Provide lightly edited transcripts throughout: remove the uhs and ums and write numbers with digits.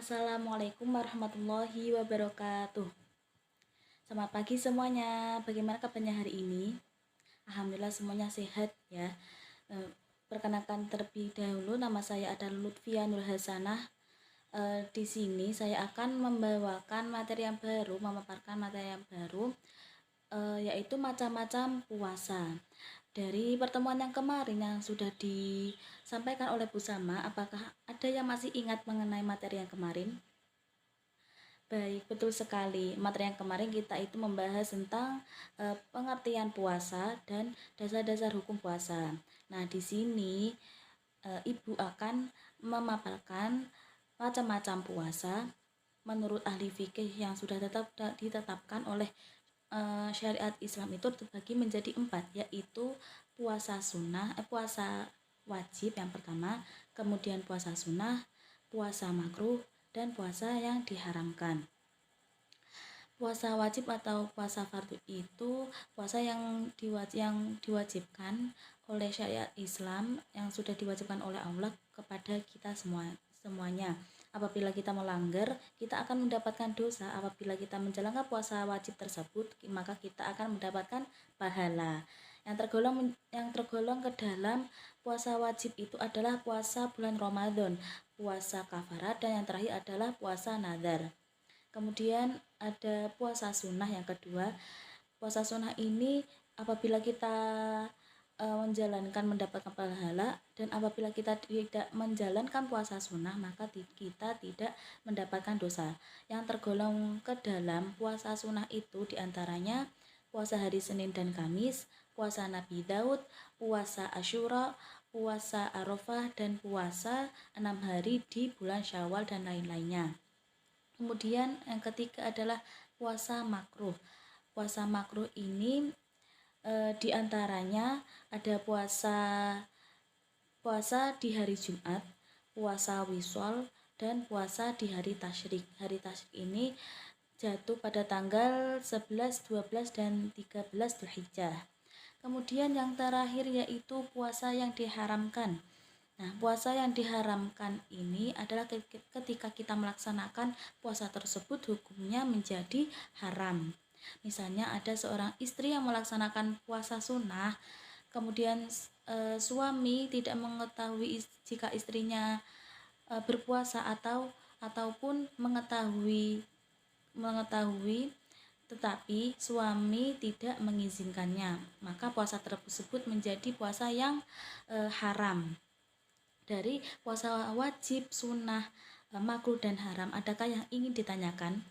Assalamualaikum warahmatullahi wabarakatuh. Selamat pagi semuanya. Bagaimana kabarnya hari ini? Alhamdulillah semuanya sehat ya. Perkenalkan terlebih dahulu, nama saya adalah Lutfia Nur Hasanah. Di sini saya akan membawakan materi yang baru, memaparkan materi yang baru, yaitu macam-macam puasa. Dari pertemuan yang kemarin yang sudah disampaikan oleh Bu Sama, apakah ada yang masih ingat mengenai materi yang kemarin? Baik, betul sekali. Materi yang kemarin kita itu membahas tentang pengertian puasa dan dasar-dasar hukum puasa. Nah, di sini Ibu akan memaparkan macam-macam puasa menurut ahli fikih yang sudah ditetapkan oleh syariat Islam itu terbagi menjadi 4, yaitu puasa sunnah, puasa wajib yang pertama, kemudian puasa sunnah, puasa makruh, dan puasa yang diharamkan. Puasa wajib atau puasa fardu itu puasa yang diwajibkan oleh syariat Islam, yang sudah diwajibkan oleh Allah kepada kita semuanya. Apabila kita melanggar, kita akan mendapatkan dosa. Apabila kita menjalankan puasa wajib tersebut, maka kita akan mendapatkan pahala. Yang tergolong ke dalam puasa wajib itu adalah puasa bulan Ramadan, puasa kafarat, dan yang terakhir adalah puasa nadar. Kemudian ada puasa sunnah yang kedua. Puasa sunnah ini apabila kita menjalankan mendapatkan pahala, dan apabila kita tidak menjalankan puasa sunnah maka kita tidak mendapatkan dosa. Yang tergolong ke dalam puasa sunnah itu diantaranya puasa hari Senin dan Kamis, puasa Nabi Daud, puasa Asyura, puasa Arafah, dan puasa 6 hari di bulan Syawal dan lain-lainnya. Kemudian yang ketiga adalah puasa makruh. Puasa makruh ini diantaranya ada puasa di hari Jumat, puasa Wisol, dan puasa di hari Tasyrik. Hari Tasyrik ini jatuh pada tanggal 11, 12, dan 13 Dzulhijjah. Kemudian yang terakhir yaitu puasa yang diharamkan. Nah, puasa yang diharamkan ini adalah ketika kita melaksanakan puasa tersebut hukumnya menjadi haram. Misalnya ada seorang istri yang melaksanakan puasa sunnah, kemudian suami tidak mengetahui jika istrinya berpuasa ataupun mengetahui tetapi suami tidak mengizinkannya, maka puasa tersebut menjadi puasa yang haram. Dari puasa wajib, sunnah, makruh, dan haram, adakah yang ingin ditanyakan?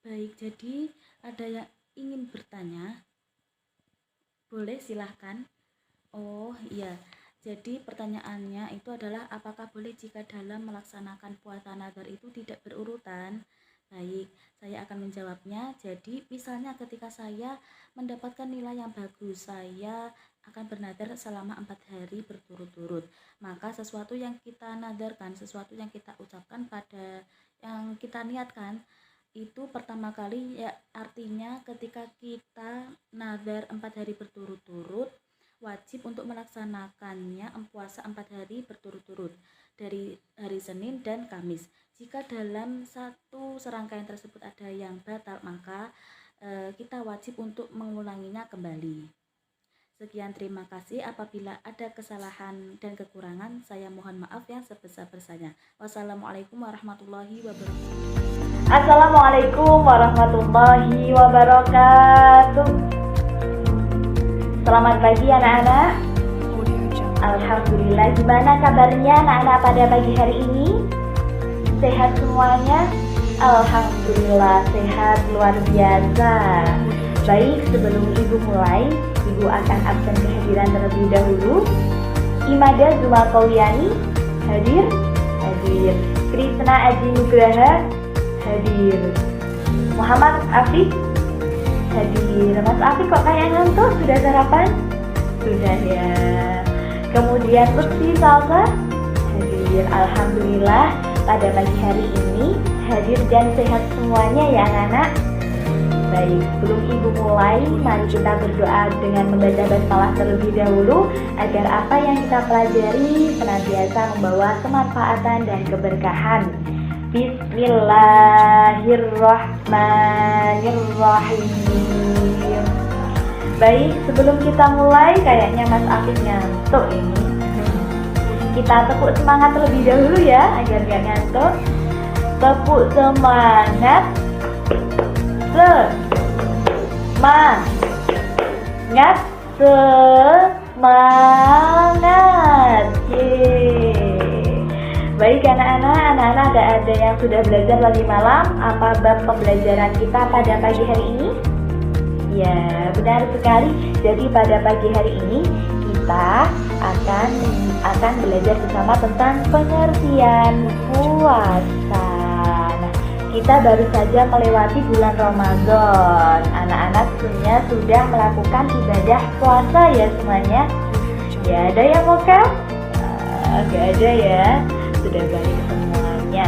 Baik, jadi ada yang ingin bertanya? Boleh, silahkan. Oh iya, jadi pertanyaannya itu adalah apakah boleh jika dalam melaksanakan puasa nazar itu tidak berurutan? Baik, saya akan menjawabnya. Jadi misalnya ketika saya mendapatkan nilai yang bagus, saya akan bernadar selama 4 hari berturut-turut. Maka sesuatu yang kita nadarkan, sesuatu yang kita ucapkan pada yang kita niatkan itu pertama kali ya, artinya ketika kita nazar 4 hari berturut-turut, wajib untuk melaksanakannya puasa 4 hari berturut-turut dari hari Senin dan Kamis. Jika dalam satu serangkaian tersebut ada yang batal, maka kita wajib untuk mengulanginya kembali. Sekian, terima kasih. Apabila ada kesalahan dan kekurangan, saya mohon maaf yang sebesar-besarnya. Wassalamualaikum warahmatullahi wabarakatuh. Assalamualaikum warahmatullahi wabarakatuh. Selamat pagi anak-anak. Alhamdulillah, gimana kabarnya anak-anak pada pagi hari ini? Sehat semuanya? Alhamdulillah sehat luar biasa. Baik, sebelum Ibu mulai, Ibu akan absen kehadiran terlebih dahulu. Imada Zuma Kauliani hadir. Krisna Aji Nugraha hadir. Muhammad Afif hadir. Mas Afif kok kayak ngantuk? Sudah sarapan? Sudah ya. Kemudian Lutfi Salsa hadir. Alhamdulillah pada pagi hari ini hadir dan sehat semuanya ya anak-anak. Baik, sebelum Ibu mulai, mari kita berdoa dengan membaca basmalah terlebih dahulu agar apa yang kita pelajari senantiasa membawa kemanfaatan dan keberkahan. Bismillahirrahmanirrahim. Baik, sebelum kita mulai, kayaknya Mas Afif ngantuk ini. Kita tepuk semangat terlebih dahulu ya, agar gak ngantuk. Tepuk semangat. Semangat. Baik anak-anak ada yang sudah belajar tadi malam apa bab pembelajaran kita pada pagi hari ini? Ya, benar sekali. Jadi pada pagi hari ini kita akan belajar bersama tentang pengertian puasa. Nah, kita baru saja melewati bulan Ramadan. Anak-anak tentunya sudah melakukan ibadah puasa ya semuanya. Ya, ada yang mau kan? Gak ada ya. Sudah baik semuanya.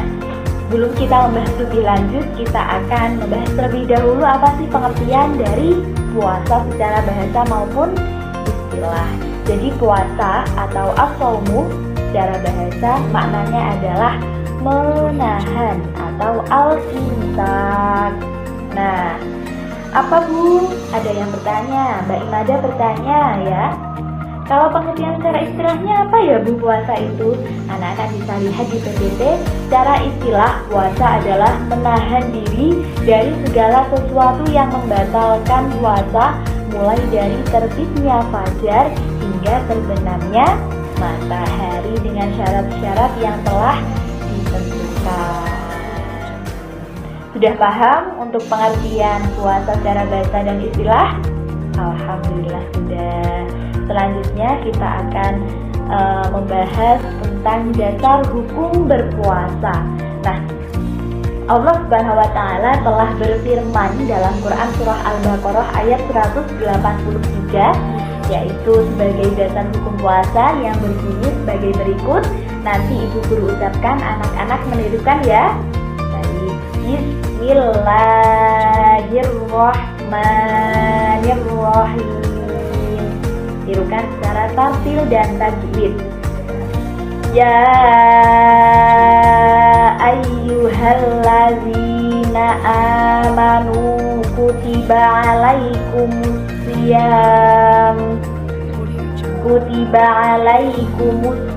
Sebelum kita membahas lebih lanjut, kita akan membahas terlebih dahulu apa sih pengertian dari puasa secara bahasa maupun istilah. Jadi puasa atau as-shaumu secara bahasa maknanya adalah menahan atau al-imsak. Nah, apa Bu? Ada yang bertanya, Mbak Imada bertanya ya. Kalau pengertian secara istilahnya apa ya Bu puasa itu? Anak-anak bisa lihat di PPT. Secara istilah puasa adalah menahan diri dari segala sesuatu yang membatalkan puasa, mulai dari terbitnya fajar hingga terbenamnya matahari dengan syarat-syarat yang telah ditentukan. Sudah paham untuk pengertian puasa secara bahasa dan istilah? Alhamdulillah sudah. Selanjutnya kita akan membahas tentang dasar hukum berpuasa. Nah, Allah Subhanahu wa taala telah berfirman dalam Quran surah Al-Baqarah ayat 183, yaitu sebagai dasar hukum puasa yang berbunyi sebagai berikut. Nanti Ibu Guru ucapkan, anak-anak menirukan ya. Baik, Bismillahirrahmanirrahim. Tirukan secara tartil dan tajwid. Ya ayyuhallazina amanu kutiba alaikumus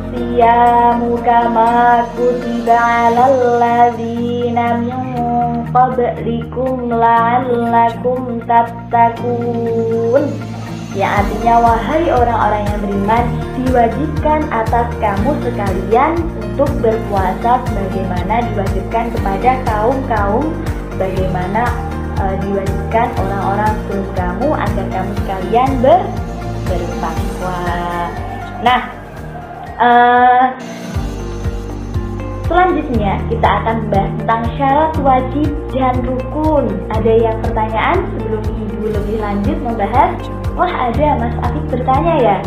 siyamu kama kutiba alal ladzina min qablikum la'allakum tattaqun. Yang artinya, wahai orang-orang yang beriman, diwajibkan atas kamu sekalian untuk berpuasa sebagaimana diwajibkan kepada kaum-kaum, sebagaimana diwajibkan orang-orang sebelum kamu, agar kamu sekalian bertakwa. Nah, selanjutnya kita akan membahas tentang syarat wajib dan rukun. Ada yang pertanyaan sebelum Ibu lebih lanjut membahas? Wah, ada, Mas Afif bertanya ya,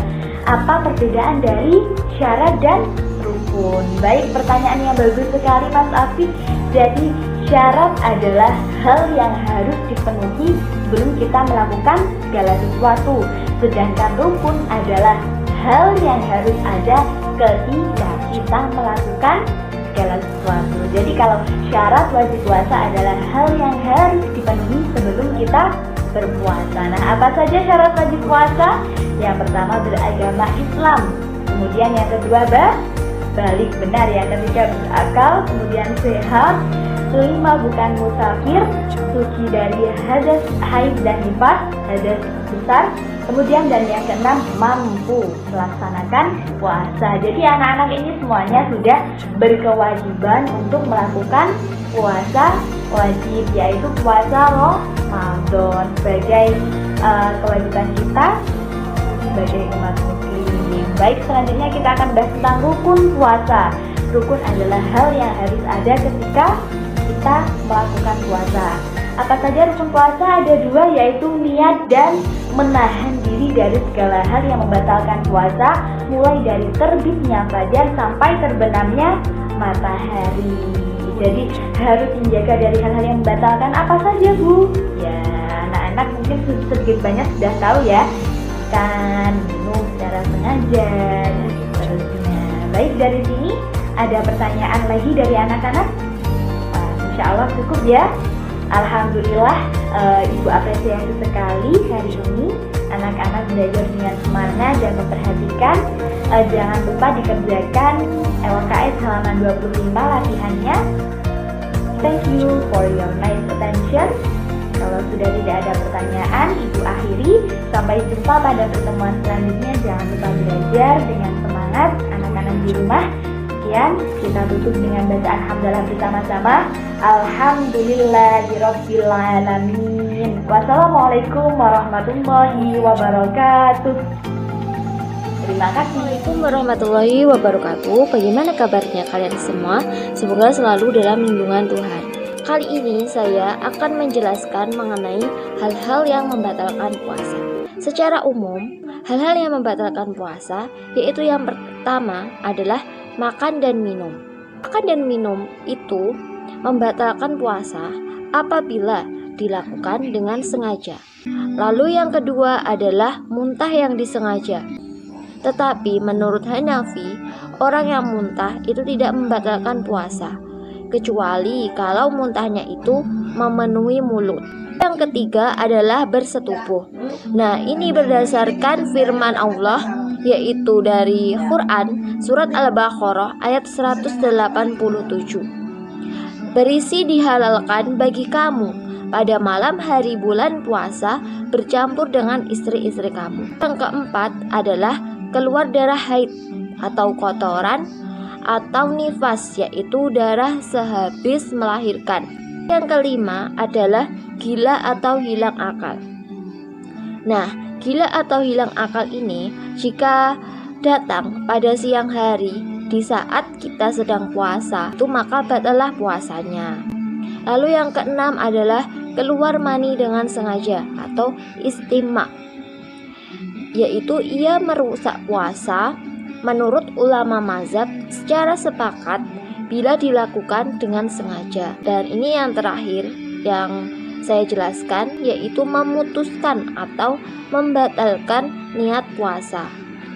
apa perbedaan dari syarat dan rukun? Baik, pertanyaan yang bagus sekali Mas Afif. Jadi syarat adalah hal yang harus dipenuhi sebelum kita melakukan segala sesuatu. Sedangkan rukun adalah hal yang harus ada ketika kita melakukan segala sesuatu. Jadi kalau syarat wajib puasa adalah hal yang harus dipenuhi sebelum kita berpuasa. Nah, apa saja syarat wajib puasa? Yang pertama, beragama Islam. Kemudian yang kedua, balik benar ya, ketika berakal. Kemudian sehat. Kelima, bukan musafir, suci dari hadas haid dan nifas, hadas besar. Kemudian dan yang keenam, mampu melaksanakan puasa. Jadi anak-anak ini semuanya sudah berkewajiban untuk melakukan puasa wajib, yaitu puasa Ramadan sebagai kewajiban kita sebagai umat muslim. Baik, selanjutnya kita akan bahas tentang rukun puasa. Rukun adalah hal yang harus ada ketika kita melakukan puasa. Apa saja rukun puasa? Ada dua, yaitu niat dan menahan diri dari segala hal yang membatalkan puasa, mulai dari terbitnya fajar sampai terbenamnya matahari. Jadi harus menjaga dari hal-hal yang membatalkan. Apa saja Bu? Ya, mungkin banyak sudah tahu ya, kan minum secara sengaja dan seterusnya. Baik, dari sini ada pertanyaan lagi dari anak-anak? Wah, insya Allah cukup ya. Alhamdulillah, Ibu apresiasi sekali hari ini anak-anak belajar dengan semangat dan memperhatikan. Jangan lupa dikerjakan LKS halaman 25 latihannya. Thank you for your nice attention. Kalau sudah tidak ada pertanyaan, Ibu akhiri. Sampai jumpa pada pertemuan selanjutnya. Jangan lupa belajar dengan semangat anak-anak di rumah. Sekian, kita tutup dengan bacaan hamdalah bersama-sama. Alhamdulillahirabbil alamin. Wassalamualaikum warahmatullahi wabarakatuh. Terima kasih. Assalamualaikum warahmatullahi wabarakatuh. Bagaimana kabarnya kalian semua? Semoga selalu dalam lindungan Tuhan. Kali ini saya akan menjelaskan mengenai hal-hal yang membatalkan puasa. Secara umum, hal-hal yang membatalkan puasa yaitu yang pertama adalah makan dan minum. Makan dan minum itu membatalkan puasa apabila dilakukan dengan sengaja. Lalu yang kedua adalah muntah yang disengaja. Tetapi menurut Hanafi, orang yang muntah itu tidak membatalkan puasa, kecuali kalau muntahnya itu memenuhi mulut. Yang ketiga adalah bersetubuh. Nah, ini berdasarkan firman Allah, yaitu dari Quran surat Al-Baqarah ayat 187. Berisi dihalalkan bagi kamu pada malam hari bulan puasa bercampur dengan istri-istri kamu. Yang keempat adalah keluar darah haid atau kotoran atau nifas, yaitu darah sehabis melahirkan. Yang kelima adalah gila atau hilang akal. Nah, gila atau hilang akal ini jika datang pada siang hari di saat kita sedang puasa, itu maka batallah puasanya. Lalu yang keenam adalah keluar mani dengan sengaja atau istimma, yaitu ia merusak puasa. Menurut ulama mazhab secara sepakat bila dilakukan dengan sengaja. Dan ini yang terakhir yang saya jelaskan, yaitu memutuskan atau membatalkan niat puasa.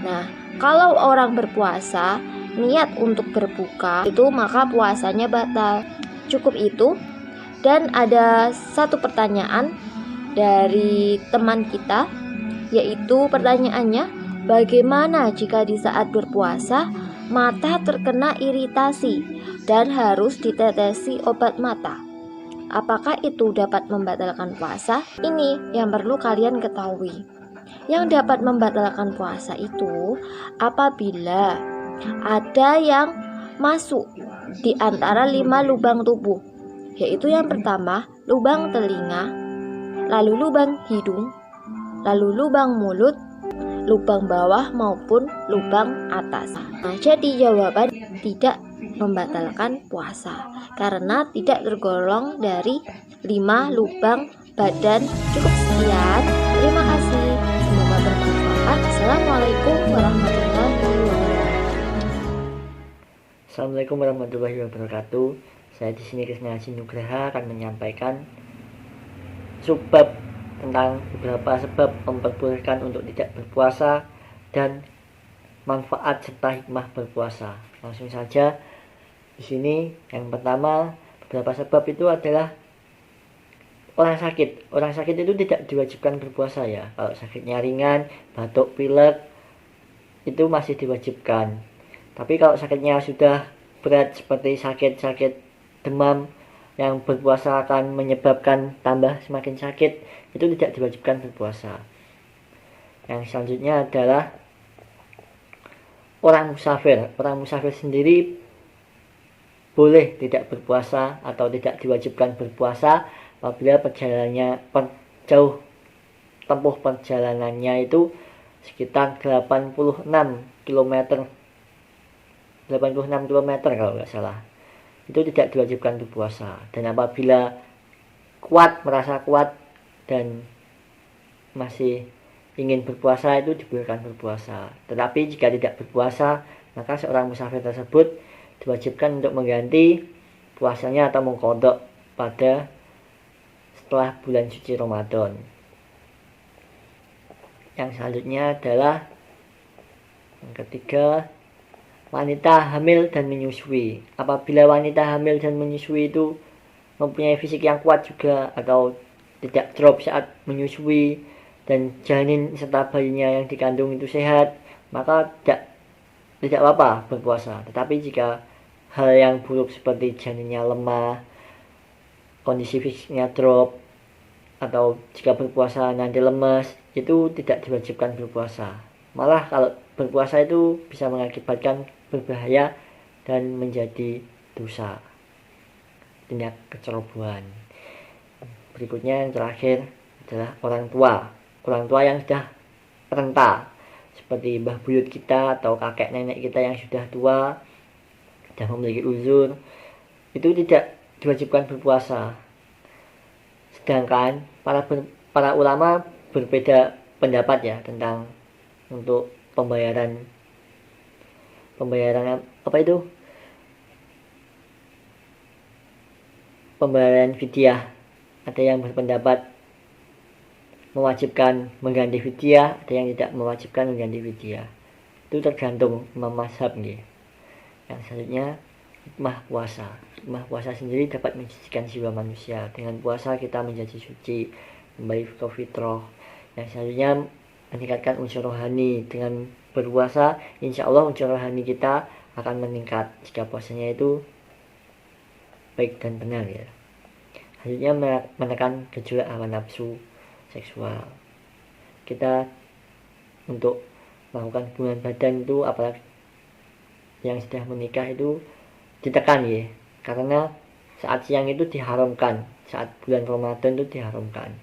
Nah, kalau orang berpuasa niat untuk berbuka itu maka puasanya batal. Cukup itu. Dan ada satu pertanyaan dari teman kita, yaitu pertanyaannya, bagaimana jika di saat berpuasa mata terkena iritasi dan harus ditetesi obat mata? Apakah itu dapat membatalkan puasa? Ini yang perlu kalian ketahui. Yang dapat membatalkan puasa itu apabila ada yang masuk di antara 5 lubang tubuh, yaitu yang pertama lubang telinga, lalu lubang hidung, lalu lubang mulut, lubang bawah maupun lubang atas. Nah, jadi jawaban tidak membatalkan puasa karena tidak tergolong dari 5 lubang badan. Cukup sekian. Terima kasih. Semoga bermanfaat. Assalamualaikum warahmatullahi wabarakatuh. Assalamualaikum warahmatullahi wabarakatuh. Saya di sini Krisna Haji Nugraha akan menyampaikan subbab tentang beberapa sebab memperbolehkan untuk tidak berpuasa dan manfaat serta hikmah berpuasa. Langsung saja di sini. Yang pertama, beberapa sebab itu adalah orang sakit. Orang sakit itu tidak diwajibkan berpuasa ya. Kalau sakitnya ringan, batuk, pilek itu masih diwajibkan. Tapi kalau sakitnya sudah berat seperti sakit demam yang berpuasa akan menyebabkan tambah semakin sakit, itu tidak diwajibkan berpuasa. Yang selanjutnya adalah orang musafir. Orang musafir sendiri boleh tidak berpuasa atau tidak diwajibkan berpuasa apabila jauh tempuh perjalanannya itu sekitar 86 km kalau nggak salah. Itu tidak diwajibkan berpuasa. Dan apabila merasa kuat dan masih ingin berpuasa, itu dibolehkan berpuasa. Tetapi jika tidak berpuasa, maka seorang musafir tersebut diwajibkan untuk mengganti puasanya atau mengqadha pada setelah bulan suci Ramadan. Yang selanjutnya adalah yang ketiga, wanita hamil dan menyusui. Apabila wanita hamil dan menyusui itu mempunyai fisik yang kuat juga atau tidak drop saat menyusui dan janin serta bayinya yang dikandung itu sehat, maka tidak apa-apa berpuasa. Tetapi jika hal yang buruk seperti janinnya lemah, kondisi fisiknya drop, atau jika berpuasa nanti lemas, itu tidak diwajibkan berpuasa. Malah kalau berpuasa itu bisa mengakibatkan berbahaya dan menjadi dosa, tindak kecerobohan. Berikutnya yang terakhir adalah orang tua yang sudah renta, seperti mbah buyut kita atau kakek nenek kita yang sudah tua, sudah memiliki uzur, itu tidak diwajibkan berpuasa. Sedangkan para ulama berbeda pendapat ya tentang untuk pembayaran apa itu? Pembayaran fidyah. Ada yang berpendapat mewajibkan mengganti fidyah, ada yang tidak mewajibkan mengganti fidyah. Itu tergantung imam mazhab nih. Yang selanjutnya hikmah puasa. Hikmah puasa sendiri dapat mensucikan jiwa manusia. Dengan puasa kita menjadi suci, kembali ke fitrah. Yang selanjutnya meningkatkan unsur rohani. Dengan berpuasa, insya Allah unsur rohani kita akan meningkat jika puasanya itu baik dan benar ya. Selanjutnya menekan gejolak hawa nafsu seksual. Kita untuk melakukan hubungan badan itu, apalagi yang sudah menikah itu ditekan ya, karena saat siang itu diharamkan, saat bulan Ramadan itu diharamkan.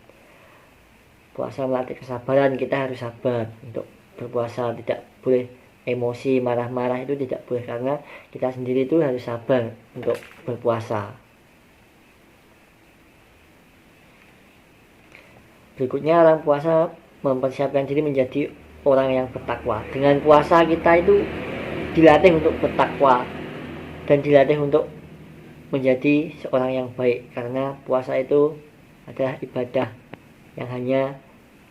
Puasa melatih kesabaran, kita harus sabar untuk berpuasa, tidak boleh emosi, marah-marah itu tidak boleh, karena kita sendiri itu harus sabar untuk berpuasa. Berikutnya, orang puasa mempersiapkan diri menjadi orang yang bertakwa. Dengan puasa kita itu dilatih untuk bertakwa dan dilatih untuk menjadi seorang yang baik, karena puasa itu adalah ibadah yang hanya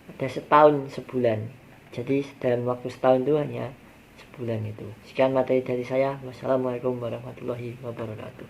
ada setahun sebulan. Jadi dalam waktu setahun itu hanya sebulan itu. Sekian materi dari saya. Wassalamualaikum warahmatullahi wabarakatuh.